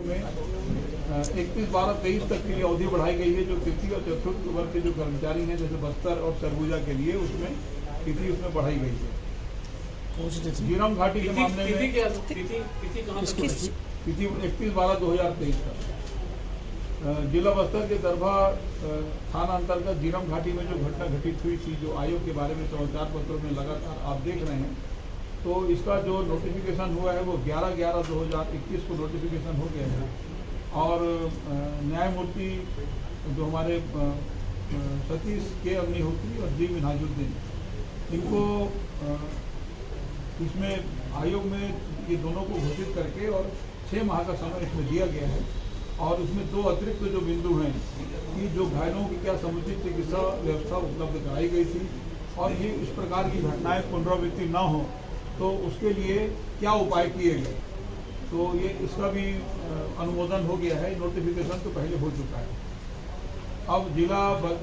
आयोग में 31/12/23 तक के लिए अवधि बढ़ाई गई है। जो तृतीय और चतुर्थ वर्ग के जो कर्मचारी हैं जैसे बस्तर और सरगुजा के लिए उसमें तिथि उसमें बढ़ाई गई है। जीरम घाटी के मामले में तिथि 31/12/2023 तक। जिला बस्तर के दरभा थाना अंतर्गत जीरम घाटी में जो घटना घटित हुई थी, जो आयोग के बारे में समाचार पत्रों में लगातार आप देख रहे हैं, तो इसका जो नोटिफिकेशन हुआ है वो 11/11/2021 को नोटिफिकेशन हो गया है। और न्यायमूर्ति जो हमारे सतीश के अग्निहोत्री और जी मिन्हाजुद्दीन, इनको इसमें आयोग में ये दोनों को घोषित करके और 6 माह का समय इसमें दिया गया है। और उसमें 2 अतिरिक्त जो बिंदु हैं कि जो घायलों की क्या समुचित चिकित्सा व्यवस्था उपलब्ध कराई गई थी और ये इस प्रकार की घटनाएं पुनरावृत्ति न हो तो उसके लिए क्या उपाय किए गए, तो ये इसका भी अनुमोदन हो गया है। नोटिफिकेशन तो पहले हो चुका है। अब जिला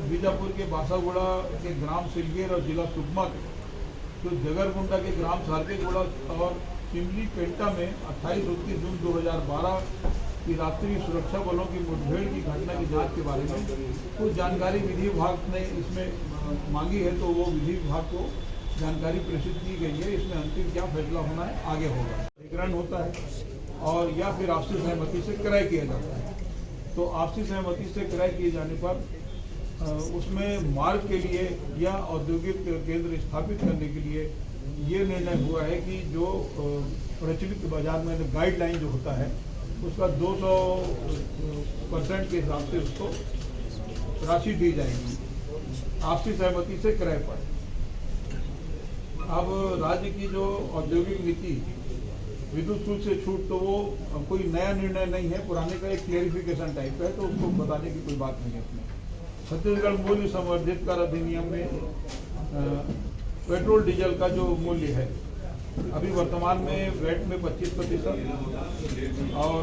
बीजापुर के बासागुड़ा के ग्राम सिलगेर और जिला सुकमा के जो जगरगुंडा के ग्राम सारकेगुड़ा और चिमली पेंटा में 28-29 जून 2012 की राष्ट्रीय सुरक्षा बलों की मुठभेड़ की घटना की जांच के बारे में कुछ जानकारी विधि विभाग ने इसमें मांगी है, तो वो विधि विभाग को जानकारी प्रेषित की गई है। इसमें अंतिम क्या फैसला होना है आगे होगा। अधिग्रहण होता है और या फिर आपसी सहमति से क्रय किया जाता है। तो आपसी सहमति से क्रय किए जाने पर उसमें मार्ग के लिए या औद्योगिक केंद्र स्थापित करने के लिए ये निर्णय हुआ है कि जो प्रचलित बाजार में गाइडलाइन जो होता है उसका 200% के हिसाब से उसको राशि दी जाएगी आपसी सहमति से क्रय पर। अब राज्य की जो औद्योगिक नीति विद्युत शुल्क से छूट, तो वो कोई नया निर्णय नहीं है, पुराने का एक क्लेरिफिकेशन टाइप का है, तो उसको बताने की कोई बात नहीं है। अपने छत्तीसगढ़ मूल्य संवर्धित कर अधिनियम में पेट्रोल डीजल का जो मूल्य है अभी वर्तमान में वैट में 25% और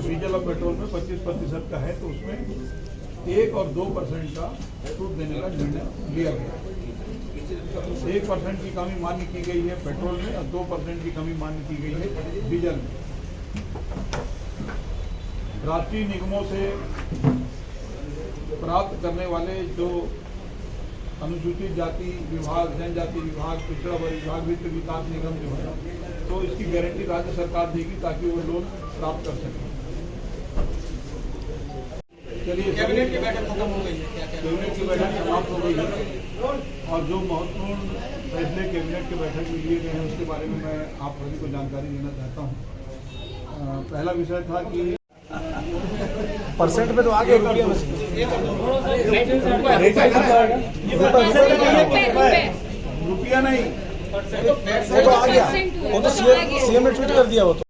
डीजल और पेट्रोल में 25% का है, तो उसमें 1 और 2% का छूट देने का निर्णय लिया गया। 1% की कमी मान्य की गई है पेट्रोल में और 2% की कमी मान्य की गई है डीजल में। राष्ट्रीय निगमों से प्राप्त करने वाले जो अनुसूचित जाति विभाग, जनजाति विभाग, पिछड़ा वर्ग विभाग, वित्त विकास निगम जो है, तो इसकी गारंटी राज्य सरकार देगी ताकि वो लोन प्राप्त कर सकें। चलिए, कैबिनेट की बैठक खत्म हो गई है। कैबिनेट की बैठक समाप्त हो गई है और जो महत्वपूर्ण फैसले कैबिनेट की बैठक में लिए गए हैं उसके बारे में मैं आप सभी को जानकारी देना चाहता हूँ। पहला विषय था कि परसेंट पे तो आगे रुपया नहीं वो तो आ गया, वो तो सीएम ने ट्वीट कर दिया वो तो।